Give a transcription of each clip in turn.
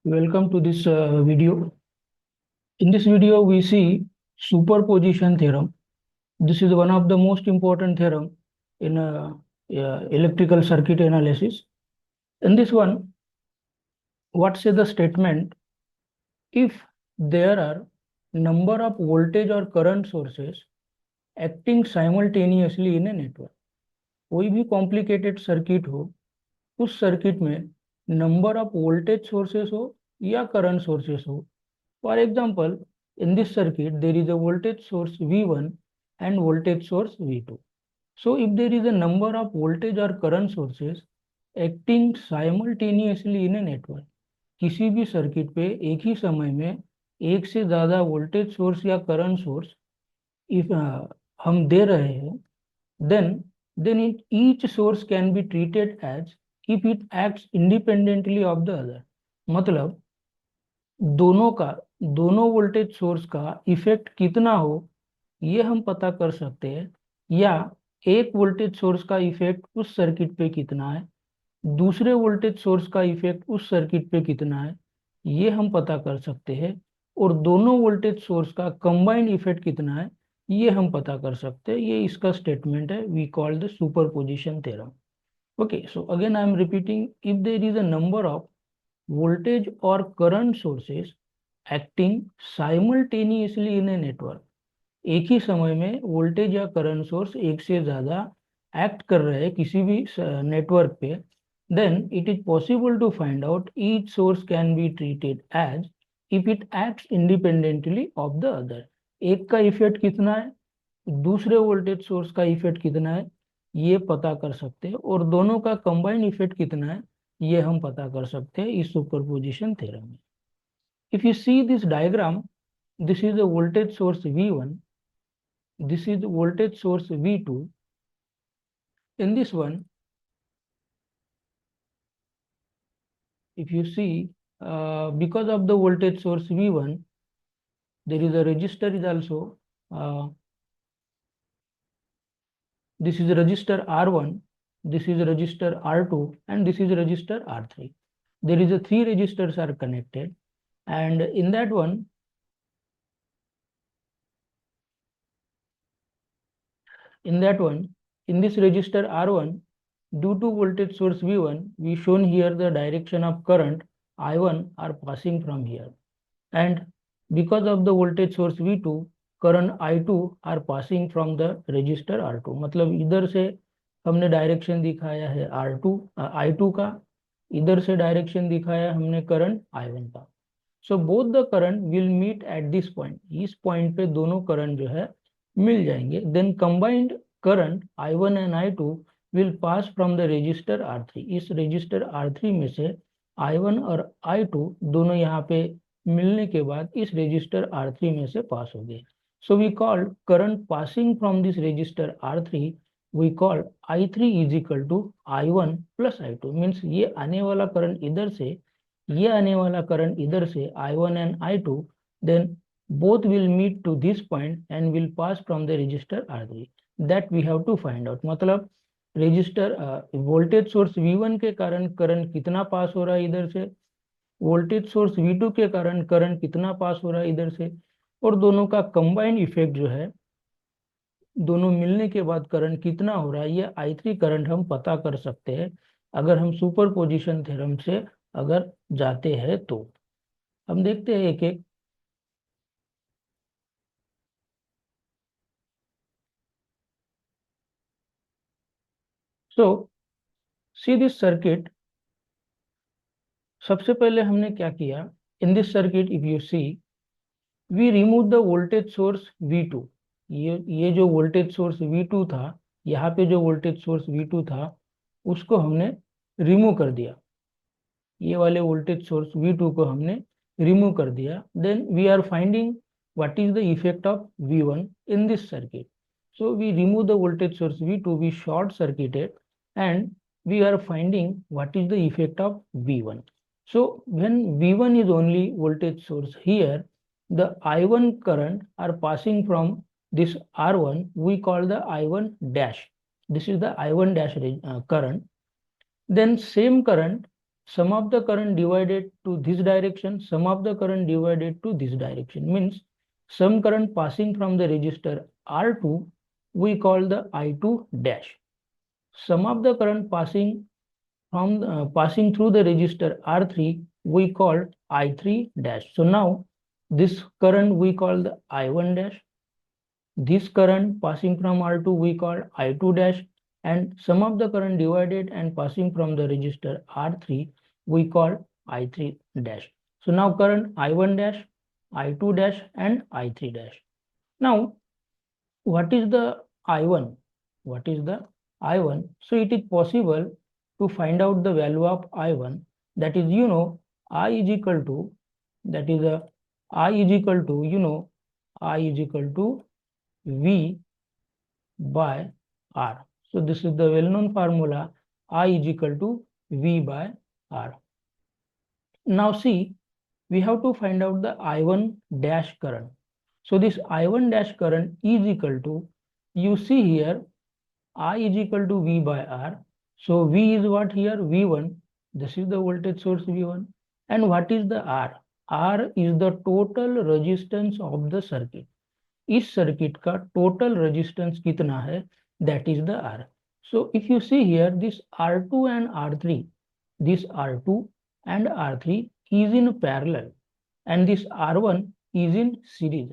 Welcome to this video. In this video, we see superposition theorem. This is one of the most important theorem in electrical circuit analysis. In this one, what say the statement? If there are number of voltage or current sources acting simultaneously in a network, कोई भी complicated circuit हो, उस circuit में number of voltage sources हो या current sources हो. For example, in this circuit, there is a voltage source V1 and voltage source V2. So, if there is a number of voltage or current sources acting simultaneously in a network, किसी भी circuit पे एक ही समय में एक से ज़्यादा voltage source या करंट सोर्स इफ हम दे रहे हैं, then then each source can be treated as if it acts independently of the other. मतलब दोनों का दोनों वोल्टेज सोर्स का इफेक्ट कितना हो ये हम पता कर सकते हैं, या एक वोल्टेज सोर्स का इफेक्ट उस सर्किट पे कितना है, दूसरे वोल्टेज सोर्स का इफेक्ट उस सर्किट पे कितना है ये हम पता कर सकते हैं, और दोनों वोल्टेज सोर्स का कंबाइंड इफेक्ट कितना है ये हम पता कर सकते हैं. ये इसका स्टेटमेंट है. We call the superposition theorem. Okay, so again I am repeating. If there is a number of voltage or current sources acting simultaneously in a network, एक ही समय में वोल्टेज या करंट सोर्स एक से ज्यादा एक्ट कर रहे हैं किसी भी नेटवर्क पे, then it is possible to find out each source can be treated as if it acts independently of the other. एक का इफेक्ट कितना है, दूसरे वोल्टेज सोर्स का इफेक्ट कितना है ये पता कर सकते हैं, और दोनों का कंबाइंड इफेक्ट कितना है ये हम पता कर सकते हैं इस सुपरपोजिशन थ्योरम में. If you see this diagram, this is the voltage source V1, this is the voltage source V2. In this one, if you see, because of the voltage source V1, there is a resistor is also, this is a resistor R1, this is a resistor R2, and this is a resistor R3. There is a three resistors are connected, and in that one, in this resistor R1, due to voltage source V1, we shown here the direction of current I1 are passing from here, and because of the voltage source V2, current I2 are passing from the resistor R2. मतलब इधर से हमने direction दिखाया है R2 I2 का, इधर से direction दिखाया हमने करंट I1 का. So both the current will meet at this point. इस पॉइंट पे दोनों करंट जो है मिल जाएंगे. Then combined current I1 and I2 will pass from the resistor R3. इस रजिस्टर R3 में से I1 और I2 दोनों यहाँ पे मिलने के बाद इस रजिस्टर R3 में से पास हो गए. So we call current passing from this resistor R3, we call I3 is equal to I1 plus I2. Means ये आने वाला करंट इधर से, ये आने वाला करंट इधर से I1 and I2, then both will meet to this point and will pass from the resistor R3. that we have to find out. मतलब रेजिस्टर वोल्टेज सोर्स V1 के कारण करंट कितना पास हो रहा है इधर से, वोल्टेज सोर्स V2 के कारण करंट कितना पास हो रहा है इधर से, और दोनों का कंबाइंड इफेक्ट जो है, दोनों मिलने के बाद करंट कितना हो रहा है ये I3 करंट हम पता कर सकते हैं अगर हम सुपरपोजिशन थ्योरम से अगर जाते हैं तो. हम देखते हैं एक एक. So see this circuit. सबसे पहले हमने क्या किया, in this circuit if you see, we remove the voltage source V2. ये जो वोल्टेज सोर्स V2 था, यहाँ पे जो वोल्टेज सोर्स V2 था उसको हमने रिमूव कर दिया. ये वाले वोल्टेज सोर्स V2 को हमने रिमूव कर दिया. Then we are finding what is the effect of V1 in this circuit. So we remove the voltage source V2, we short circuited, and we are finding what is the effect of V1. So when V1 is only voltage source here, the I1 current are passing from this R1, we call the I1 dash. This is the I1 dash current. Then same current, sum of the current divided to this direction, sum of the current divided to this direction means some current passing from the resistor R2 we call the I2 dash. Sum of the current passing passing through the resistor R3 we call I3 dash. So now this current we call the I1 dash. This current passing from R2 we call I2 dash, and sum of the current divided and passing from the resistor R3 we call I3 dash. So now current I1 dash, I2 dash and I3 dash. Now what is the I1? What is the I1? So it is possible to find out the value of I1, that is I is equal to, that is I is equal to I is equal to V by R. So this is the well-known formula, I is equal to V by R. Now see, we have to find out the I1 dash current. So this I1 dash current is equal to, you see here, I is equal to V by R. So V is what here? V1. This is the voltage source V1. And what is the R? R is the total resistance of the circuit. इस circuit का total resistance कितना है, that is the R. So if you see here, this R2 and R3, this R2 and R3 is in parallel and this R1 is in series.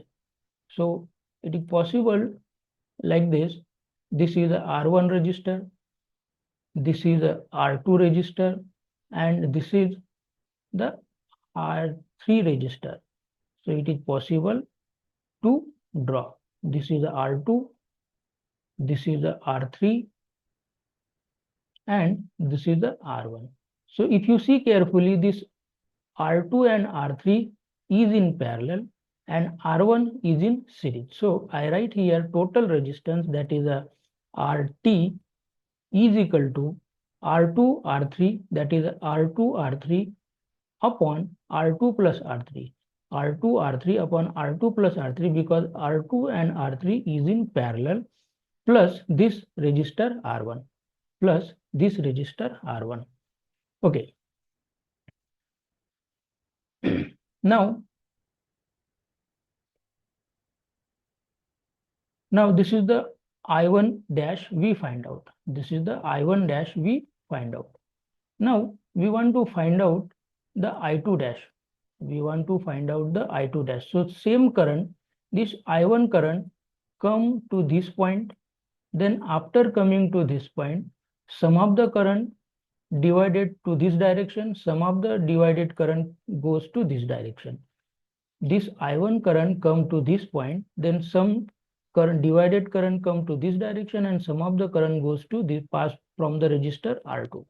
So it is possible like this. This is a R1 resistor, this is a R2 resistor, and this is the R3 resistor. So it is possible to draw. This is the R2, this is the R3, and this is the R1. So if you see carefully, this R2 and R3 is in parallel and R1 is in series. So I write here total resistance, that is a RT is equal to R2 R3, that is R2 R3 upon R2 plus R3. R2 R3 upon R2 plus R3, because R2 and R3 is in parallel, plus this resistor R1, plus this resistor R1. Okay. Now this is the I1 dash we find out. This is the I1 dash we find out. Now we want to find out the I2 dash. We want to find out the I2 dash. So same current, this I1 current come to this point, then after coming to this point, sum of the current divided to this direction, sum of the divided current goes to this direction. This I1 current come to this point, then some current divided current come to this direction, and sum of the current goes to this pass from the resistor R2.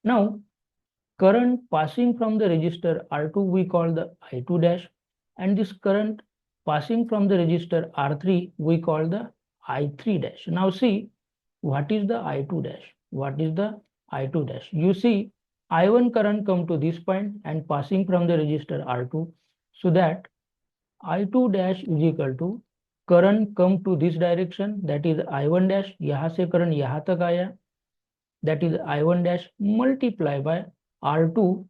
Now current passing from the resistor R2 we call the I2 dash, and this current passing from the resistor R3 we call the I3 dash. Now see, what is the I2 dash? What is the I2 dash? You see, I1 current come to this point and passing from the resistor R2, so that I2 dash is equal to current come to this direction, that is I1 dash, यहाँ से current यहाँ तक आया, that is I1 dash multiply by R2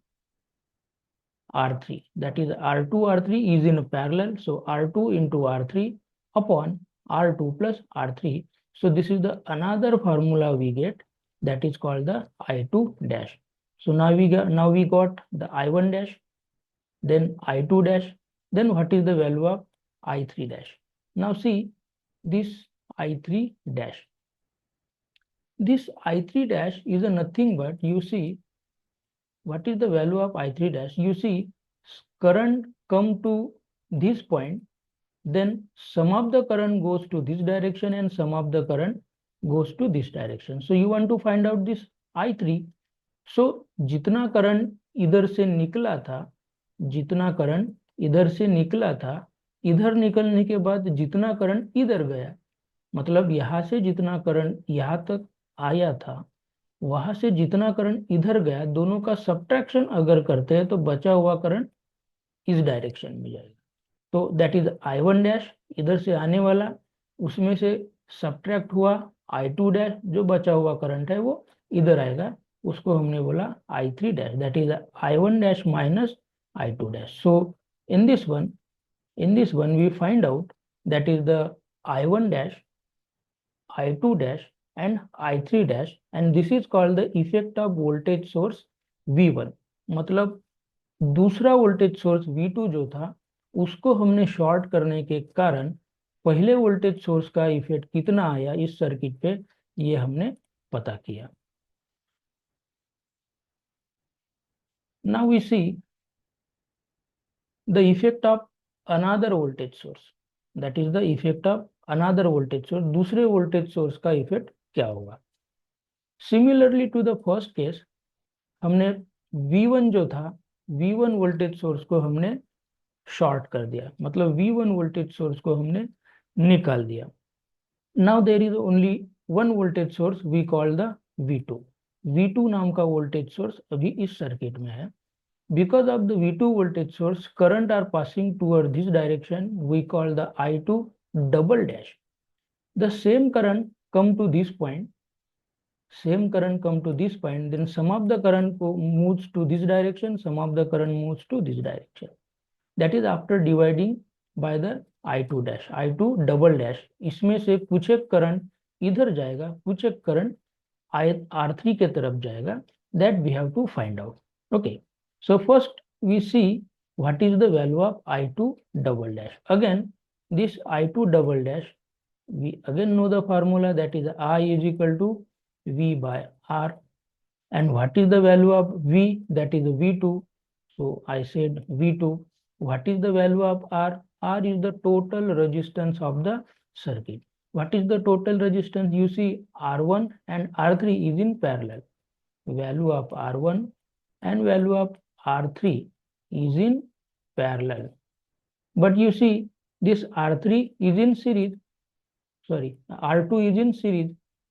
R3, that is R2 R3 is in parallel, so R2 into R3 upon R2 plus R3. So this is the another formula we get, that is called the I2 dash. So now we got the I1 dash, then I2 dash, then what is the value of I3 dash? Now see this I3 dash. This I3 dash is a nothing but, you see, what is the value of I3 dash? You see, current come to this point, then sum of the current goes to this direction and sum of the current goes to this direction. So you want to find out this I3. So जितना current इधर से निकला था, जितना current इधर से निकला था, इधर निकलने के बाद जितना करंट इधर गया, मतलब यहाँ से जितना करंट यहाँ तक आया था, वहां से जितना करंट इधर गया, दोनों का सब्ट्रैक्शन अगर करते हैं तो बचा हुआ करंट इस डायरेक्शन में जाएगा. तो दैट इज I1 डैश, इधर से आने वाला, उसमें से सब्ट्रैक्ट हुआ I2 डैश, जो बचा हुआ करंट है वो इधर आएगा, उसको हमने बोला I3 dash, that is I1 dash minus I2 dash. So in this one we find out that is the I1 dash, I2 dash and I3 dash, and this is called the effect of voltage source V1. मतलब दूसरा voltage source V2 जो था उसको हमने short करने के कारण पहले वोल्टेज सोर्स का इफेक्ट कितना आया इस सर्किट पे, ये हमने पता किया. Now we see the effect of another voltage source, that is the effect of another voltage source. दूसरे वोल्टेज सोर्स का इफेक्ट क्या होगा. Similarly to the first case, हमने V1 जो था, V1 वोल्टेज सोर्स को हमने शॉर्ट कर दिया, मतलब V1 वोल्टेज सोर्स को हमने निकाल दिया. Now there is only one voltage source we call the V2. V2 नाम का वोल्टेज सोर्स अभी इस सर्किट में है. Because of the V2 voltage source, current are passing toward this direction. We call the I2 double dash. The same current come to this point. Same current come to this point. Then some of the current moves to this direction. Some of the current moves to this direction. That is after dividing by the I2 dash. I2 double dash. इसमें से कुछ एक current इधर जाएगा, कुछ एक current R3 के तरफ जाएगा. That we have to find out. Okay. So first we see what is the value of I2 double dash. Again, this I2 double dash, we again know the formula, that is I is equal to V by R. And what is the value of V? That is V2. So I said V2. What is the value of R? R is the total resistance of the circuit. What is the total resistance? You see R1 and R3 is in parallel. Value of R1 and value of R3 is in parallel. But you see this R3 is in series, sorry, R2 is in series.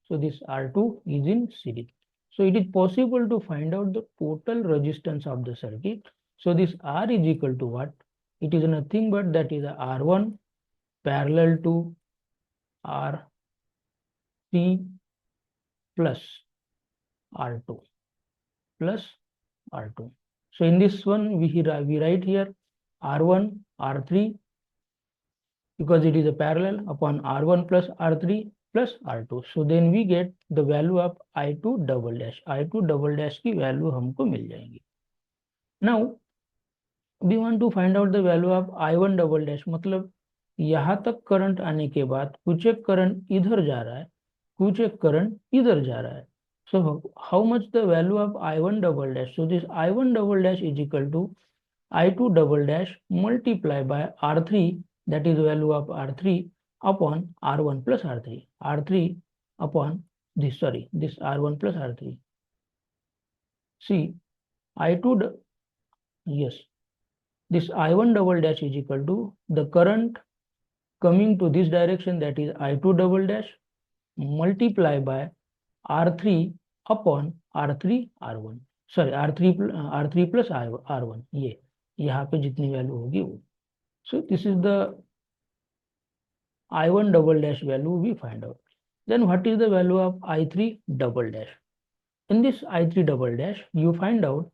So this R2 is in series. So it is possible to find out the total resistance of the circuit. So this R is equal to what? It is nothing but that is R1 parallel to R3 plus R2 plus R2. So in this one we write here R1 R3 because it is a parallel upon R1 plus R3 plus R2. So then we get the value of I2 double dash. I2 double dash की value हमको मिल जाएगी. Now we want to find out the value of I1 double dash. मतलब यहाँ तक current आने के बाद कुछ एक करंट इधर जा रहा है, कुछ एक करंट इधर जा रहा है. So how much the value of I1 double dash? So this I1 double dash is equal to I2 double dash multiply by R3, that is value of R3 upon R1 plus R3. R3 upon this, sorry, this R1 plus R3. See, I2, yes, this I1 double dash is equal to the current coming to this direction, that is I2 double dash multiply by R3 upon R3 R1, sorry R3 plus R1, ये यहाँ पे जितनी value होगी वो. So this is the I1 double dash value we find out. Then what is the value of I3 double dash? In this I3 double dash you find out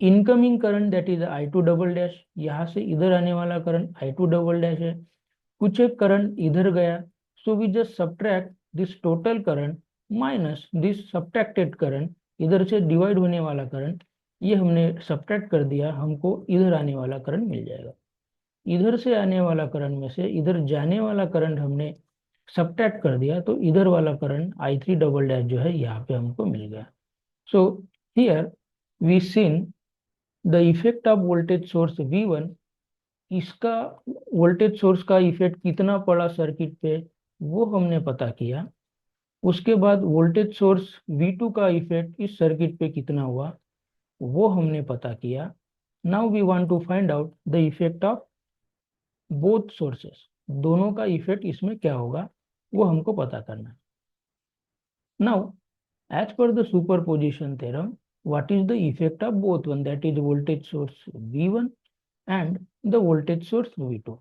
incoming current, that is I2 double dash. यहाँ से इधर आने वाला current I2 double dash है, कुछ एक current इधर गया. So we just subtract this total current minus this subtracted current. इधर से डिवाइड होने वाला करंट ये हमने सब्ट्रैक्ट कर दिया, हमको इधर आने वाला करंट मिल जाएगा. इधर से आने वाला करंट में से इधर जाने वाला करंट हमने सब्ट्रैक्ट कर दिया, तो इधर वाला करंट I3 डबल डैश जो है यहाँ पे हमको मिल गया. So here we seen the effect of voltage source V1. इसका वोल्टेज सोर्स का इफेक्ट कितना पड़ा सर्किट पे वो हमने पता किया. उसके बाद वोल्टेज सोर्स V2 का इफेक्ट इस सर्किट पे कितना हुआ वो हमने पता किया. Now we want to find out the effect of both sources. दोनों का इफेक्ट इसमें क्या होगा वो हमको पता करना है. Now as per the superposition theorem, what is the effect of both one, that is voltage source V1 and the voltage source V2.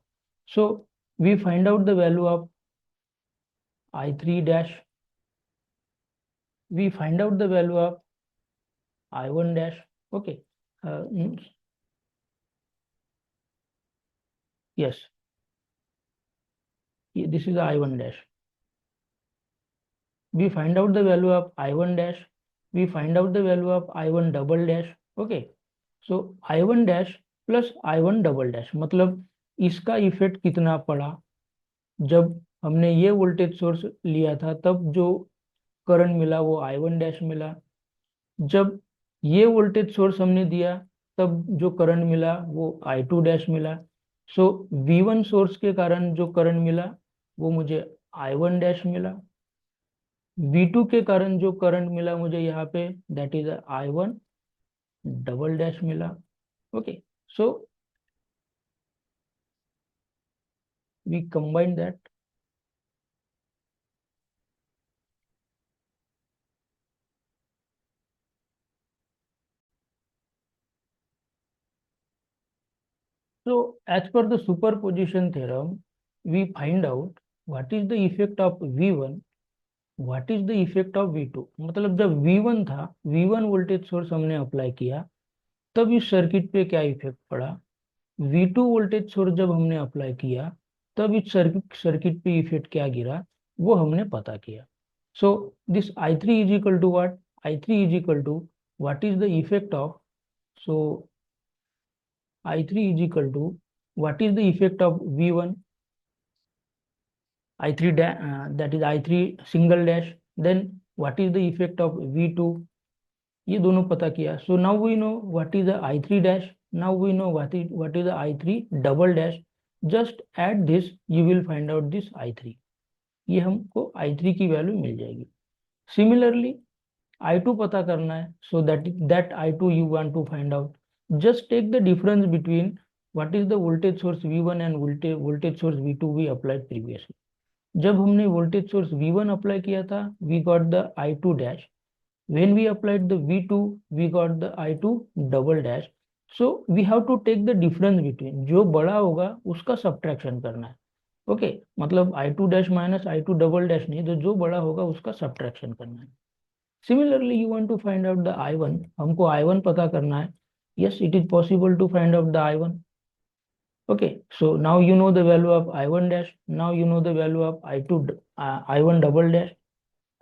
So we find out the value of I3 dash, we find out the value of I1 dash. Okay. Yes, this is the I1 dash. We find out the value of I1 dash. We find out the value of I1 double dash. Okay. So I1 dash plus I1 double dash, मतलब इसका effect कितना पड़ा जब हमने ये voltage source लिया था, तब जो करंट मिला वो I1 डैश मिला। जब ये वोल्टेज सोर्स हमने दिया तब जो करंट मिला वो I2 डैश मिला। सो V1 सोर्स के कारण जो करंट मिला वो मुझे I1 डैश मिला। V2 के कारण जो करंट मिला मुझे यहाँ पे, that is I1 double dash मिला। Okay, so we combine that. So as per the superposition theorem, we find out what is the effect of V1, what is the effect of V2। मतलब जब V1 था, V1 voltage source हमने apply किया तब इस circuit पे क्या effect पड़ा। V2 वोल्टेज सोर्स जब हमने अप्लाई किया तब इस सर्किट पे इफेक्ट क्या गिरा, वो हमने पता किया। So this I3 is equal to what, I3 is equal to what is the effect of, so I3 is equal to what is the effect of V1, I3 that is I3 single dash, then what is the effect of V2, ये दोनों पता किया। So now we know what is the I3 dash, now we know what is the I3 double dash। Just add this, you will find out this I3, ये हमको I3 की value मिल जाएगी। Similarly I2 पता करना है, so that I2 you want to find out, just take the difference between what is the voltage source V1 and voltage source V2 we applied previously। जब हमने voltage source V1 अप्लाई किया था we got the I2 dash, when we applied the V2 we got the I2 double dash। so we have to take the difference between, जो बड़ा होगा उसका subtraction करना है। ओके मतलब I2 dash minus I2 double dash नहीं, तो जो बड़ा होगा उसका सब्ट्रैक्शन करना है। Similarly, you want to find out the I1, हमको I1 पता करना है। Yes, it is possible to find out the I1। Okay, so now you know the value of I1 dash, now you know the value of I1 double dash।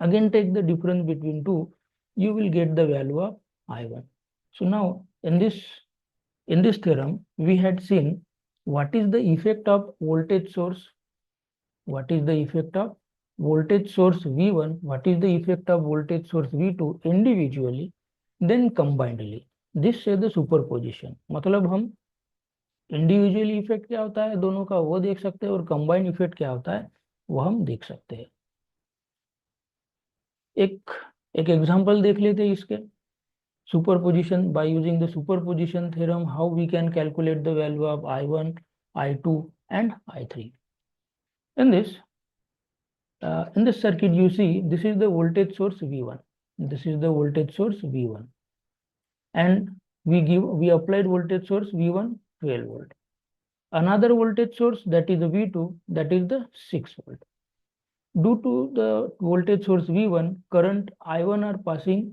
Again take the difference between two, you will get the value of I1। So now in this theorem we had seen what is the effect of voltage source, what is the effect of voltage source V1, what is the effect of voltage source V2 individually, then combinedly। This is the superposition। मतलब हम individually effect क्या होता है दोनों का वो देख सकते हैं, और कंबाइंड इफेक्ट क्या होता है वो हम देख सकते हैं। एक एक एग्जांपल देख लेते हैं इसके। Superposition, by using the superposition theorem how we can calculate the value of I1, I2 and I3। In this in this circuit you see this is the voltage source V1, this is the voltage source V1, and we applied voltage source V1 12 volt, another voltage source that is the V2, that is the 6 volt। Due to the voltage source V1, current I1 are passing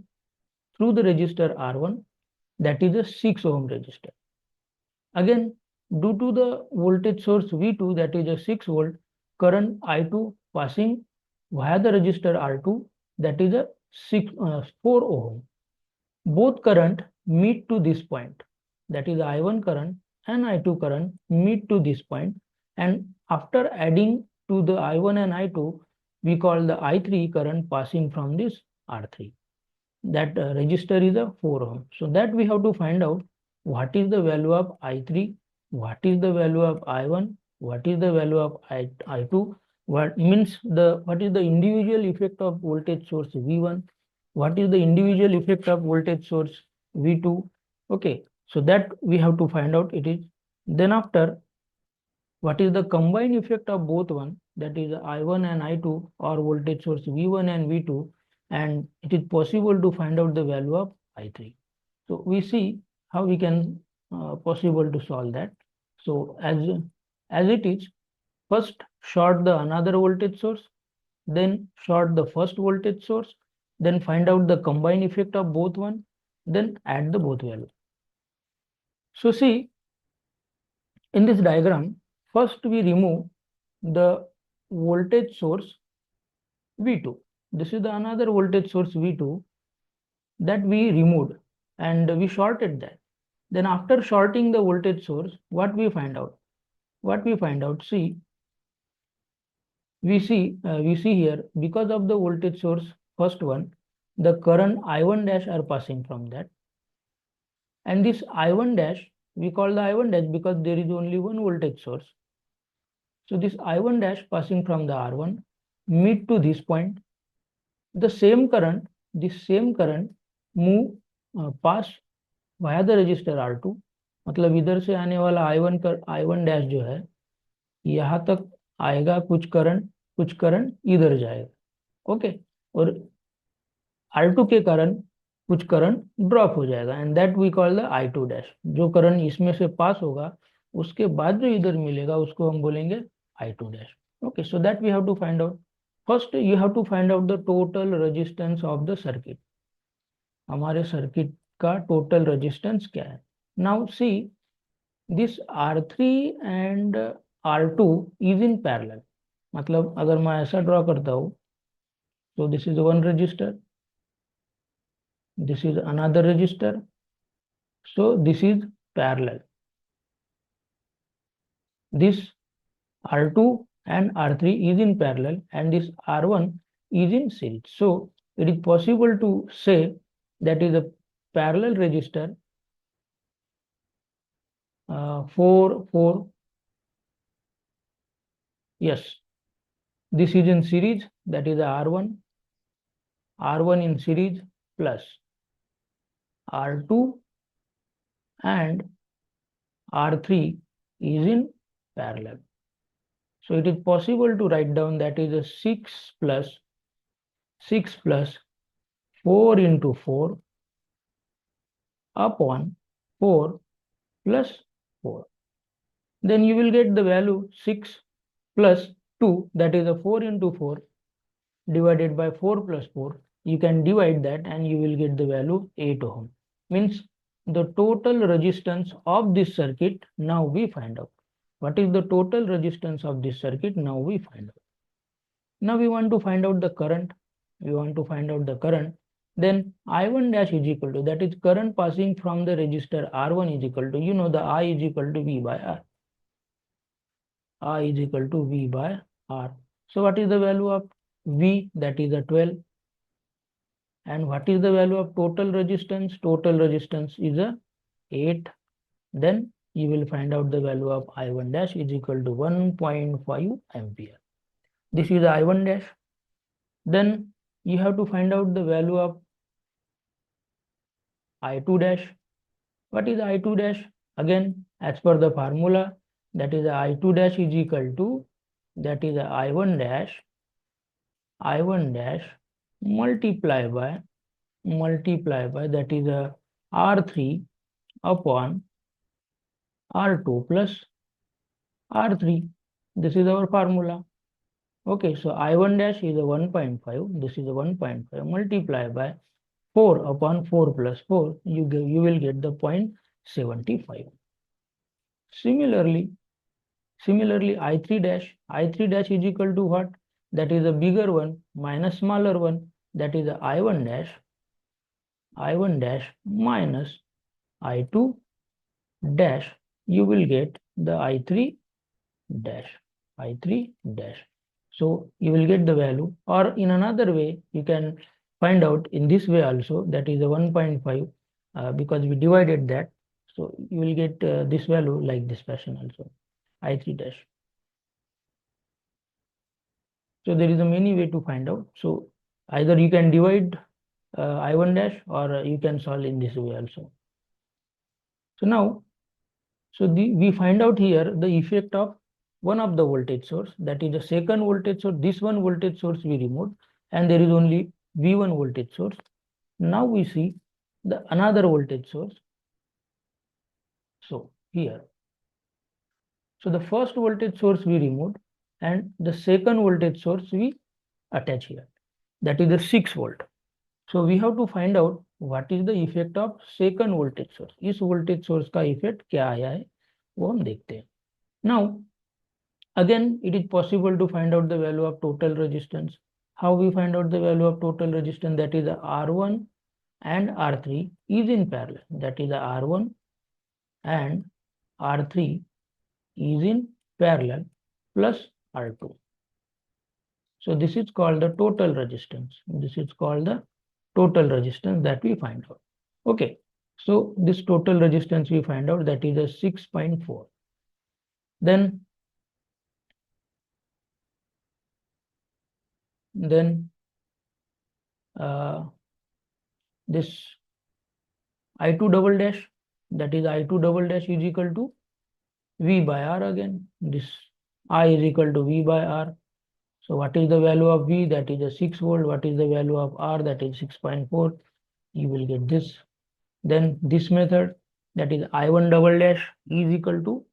through the resistor R1, that is a 6 ohm resistor। Again, due to the voltage source V2, that is a 6 volt, current I2 passing via the resistor R2, that is a 4 ohm। Both current meet to this point, that is I1 current and I2 current meet to this point, and after adding to the I1 and I2, we call the I3 current passing from this R3, that resistor is a 4 ohm। So that we have to find out what is the value of I3, what is the value of I1, what is the value of I2, what means what is the individual effect of voltage source V1, what is the individual effect of voltage source V2। Okay, so that we have to find out it is, then after what is the combined effect of both one, that is I1 and I2, or voltage source V1 and V2, and it is possible to find out the value of I3। so we see how we can possible to solve that। so as it is, first short the another voltage source, then short the first voltage source, then find out the combined effect of both one, then add the both value. So see, in this diagram, first we remove the voltage source V2. This is the another voltage source V2 that we removed and we shorted that. Then after shorting the voltage source, what we find out? What we find out, see, we see here, because of the voltage source, first one, the current I1 dash are passing from that. And this I1 dash, we call the I1 dash because there is only one voltage source. So this I1 dash passing from the R1 meet to this point. The same current, move pass via the resistor R2. मतलब इधर से आने वाला I1 dash जो है यहाँ तक आएगा, कुछ करंट इधर जाएगा, ओके, और R2 के कारण कुछ करंट ड्रॉप हो जाएगा, and that we call the I2 dash. जो करंट इसमें से पास होगा उसके बाद जो इधर मिलेगा उसको हम बोलेंगे I2 dash. Okay, so that we have to find out. First you have to find out the total resistance of the circuit. हमारे सर्किट का टोटल रेजिस्टेंस क्या है. Now see, this R3 and R2 is in parallel. मतलब अगर मैं ऐसा draw करता हूँ, तो this is one resistor, this is another resistor, so this is parallel. This R2 and R3 is in parallel and this R1 is in series. So it is possible to say that is a parallel resistor 4. Yes, this is in series, that is the R1 in series plus R2 and R3 is in parallel. So it is possible to write down that is a 6 plus 4 into 4 upon 4 plus 4. Then you will get the value 6 plus 2, that is a 4 into 4 divided by 4 plus 4. You can divide that and you will get the value 8 ohm. Means the total resistance of this circuit, now we find out. What is the total resistance of this circuit? Now we find out. Now we want to find out the current. Then I1 dash is equal to, that is current passing from the resistor R1 is equal to, you know, the I is equal to V by R. I is equal to V by R. So what is the value of V? That is a 12. And what is the value of total resistance? Total resistance is a 8. Then you will find out the value of I1 dash is equal to 1.5 ampere. This is I1 dash. Then you have to find out the value of I2 dash. What is I2 dash? Again, as per the formula, that is I2 dash is equal to, that is I1 dash multiply by that is a R3 upon R2 plus R3. This is our formula. Okay, so I1 dash is a 1.5. This is a 1.5 multiply by 4 upon 4 plus 4. You will get the 0.75. Similarly, I3 dash is equal to what? That is a bigger one minus smaller one. That is a I1 dash minus I2 dash. You will get the I3 dash. So you will get the value, or in another way you can find out in this way also, that is a 1.5 because we divided that. So you will get this value like this fashion also, I3 dash. So there is a many way to find out. So either you can divide I1 dash or you can solve in this way also. So now, we find out here the effect of one of the voltage source, that is the second voltage source. This one voltage source we removed and there is only V1 voltage source. Now we see the another voltage source. So here, so the first voltage source we removed and the second voltage source we attach here, that is the 6 volt. So we have to find out what is the effect of second voltage source, इस voltage source का effect क्या आया है वो हम देखते हैं. Now again it is possible to find out the value of total resistance. How we find out the value of total resistance? That is the R1 and R3 is in parallel, that is the R1 and R3 is in parallel plus R2. So this is called the total resistance. This is called the total resistance that we find out. Okay. So this total resistance we find out, that is a 6.4. Then this I2 double dash, that is I2 double dash is equal to V by R again. This I is equal to V by R. So what is the value of V? That is a 6 volt. What is the value of R? That is 6.4. You will get this. Then this method, that is I1 double dash is equal to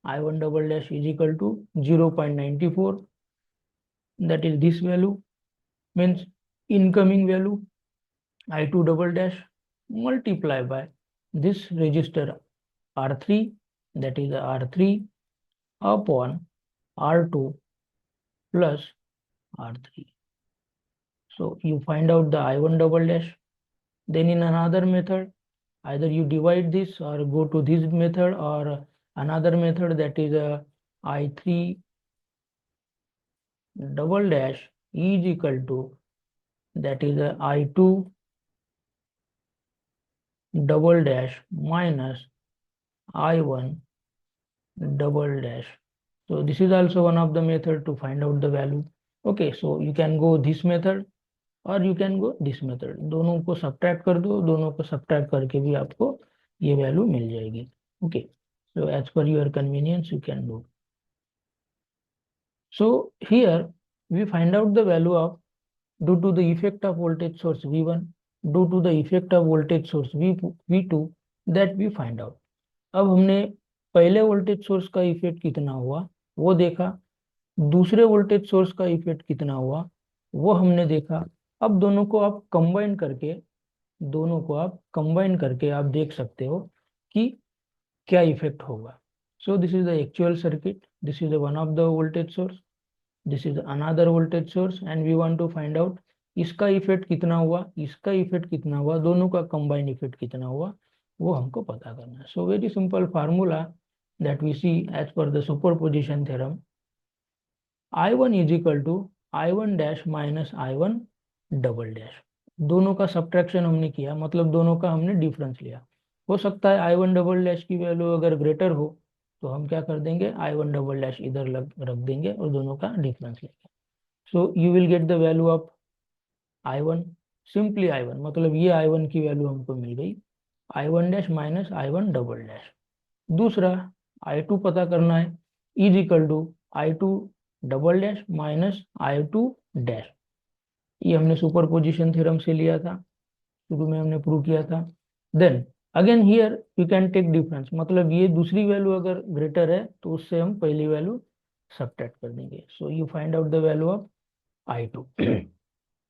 I1 double dash is equal to 0.94. That is this value, means incoming value I2 double dash multiply by this resistor R3, that is R3 upon R2 plus R3. So you find out the I1 double dash. Then in another method, either you divide this or go to this method, or another method, that is I3 double dash is equal to, that is I2 double dash minus I1 double dash. So this is also one of the method to find out the value. Okay, so you can go this method और you can go this method. दोनों को subtract कर दो, दोनों को subtract करके भी आपको ये वैल्यू मिल जाएगी. Okay, so as per your convenience you can do. So here we find out the value of, due to the effect of voltage source V1, due to the effect of voltage source V2, that we find out. अब हमने पहले voltage source का effect कितना हुआ वो देखा, दूसरे voltage source का इफेक्ट कितना हुआ वो हमने देखा. अब दोनों को आप कंबाइन करके आप देख सकते हो कि क्या इफेक्ट होगा. So this is the actual circuit. This is one of the voltage source, this is another voltage source, and we want to find out इसका इफेक्ट कितना हुआ, इसका इफेक्ट कितना हुआ, दोनों का कंबाइन इफेक्ट कितना हुआ वो हमको पता करना है. So very simple formula that we see as per the superposition theorem. I1 is equal to I1 dash minus I1 double dash. दोनों का सब्ट्रैक्शन हमने किया, मतलब दोनों का हमने डिफरेंस लिया. हो सकता है I1 डबल डैश की वैल्यू अगर ग्रेटर हो तो हम क्या कर देंगे, I1 डबल डैश इधर रख देंगे और दोनों का डिफरेंस लेंगे. So you will get the value of I1, simply I1, मतलब ये I1 की वैल्यू हमको मिल गई, I1 dash minus I1 double dash. दूसरा I2 पता करना है, is equal to I2 double dash minus I2 dash. ये हमने सुपरपोजिशन थ्योरम से लिया था, शुरू में हमने प्रूव किया था. Then again here you can take difference, मतलब ये दूसरी वैल्यू अगर ग्रेटर है तो उससे हम पहली वैल्यू सब्ट्रैक्ट कर देंगे. So you find out the value of I2.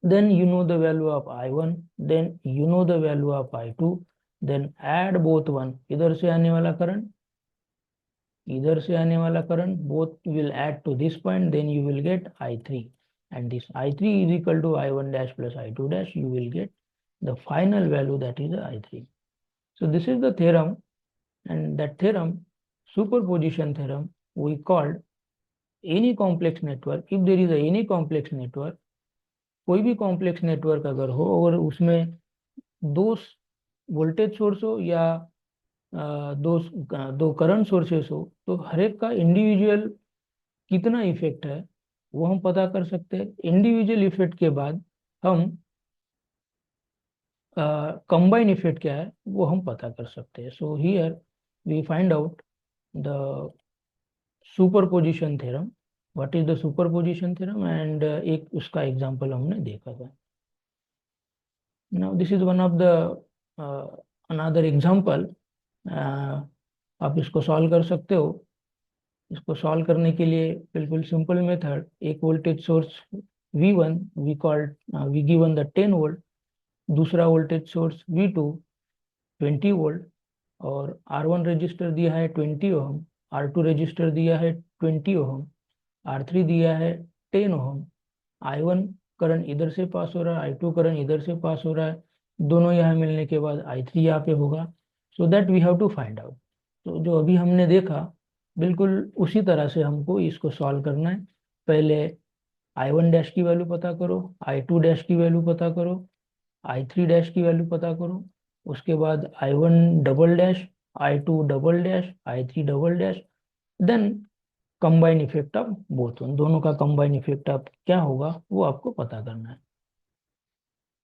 then you know the value of I1, then you know the value of I2, then add both one, इधर से आने वाला करंट, इधर से आने वाला current, both will add to this point, then you will get I3, and this I3 is equal to I1 dash plus I2 dash. You will get the final value, that is I3. So this is the theorem, and that theorem, superposition theorem, we called any complex network. If there is any complex network, कोई भी complex network अगर हो और उसमें दो voltage source हो या दो करंट सोर्सेस हो, तो हर एक का इंडिविजुअल कितना इफेक्ट है वो हम पता कर सकते हैं. इंडिविजुअल इफेक्ट के बाद हम कंबाइन इफेक्ट क्या है वो हम पता कर सकते हैं. So here we find out the superposition theorem. What is the superposition theorem, and एक उसका एग्जांपल हमने देखा था. Now this is one of the another example. आप इसको सॉल्व कर सकते हो. इसको सॉल्व करने के लिए बिल्कुल सिंपल मेथड, एक voltage source V1 we given the 10 volt, दूसरा वोल्टेज सोर्स V2 20 वोल्ट, और R1 रजिस्टर दिया है 20 ओम, R2 रजिस्टर दिया है 20 ओम, R3 दिया है 10 ओम। I1 करंट इधर से पास हो रहा है, I2 करंट इधर से पास हो रहा है, दोनों यहाँ मिलने के बाद I3 यहाँ पे होगा। So that we have to find out. तो जो अभी हमने देखा, बिल्कुल उसी तरह से हमको इसको सॉल्व करना है। पहले I1 डैश की वैल्यू पता करो, I2 डैश की वैल्यू पता करो, I3 डैश की वैल्यू पता करो, उसके बाद I1 double dash, I2 double dash, I3 double dash, then combine effect of both, उन दोनों का कंबाइन इफेक्ट ऑफ क्या होगा वो आपको पता करना है।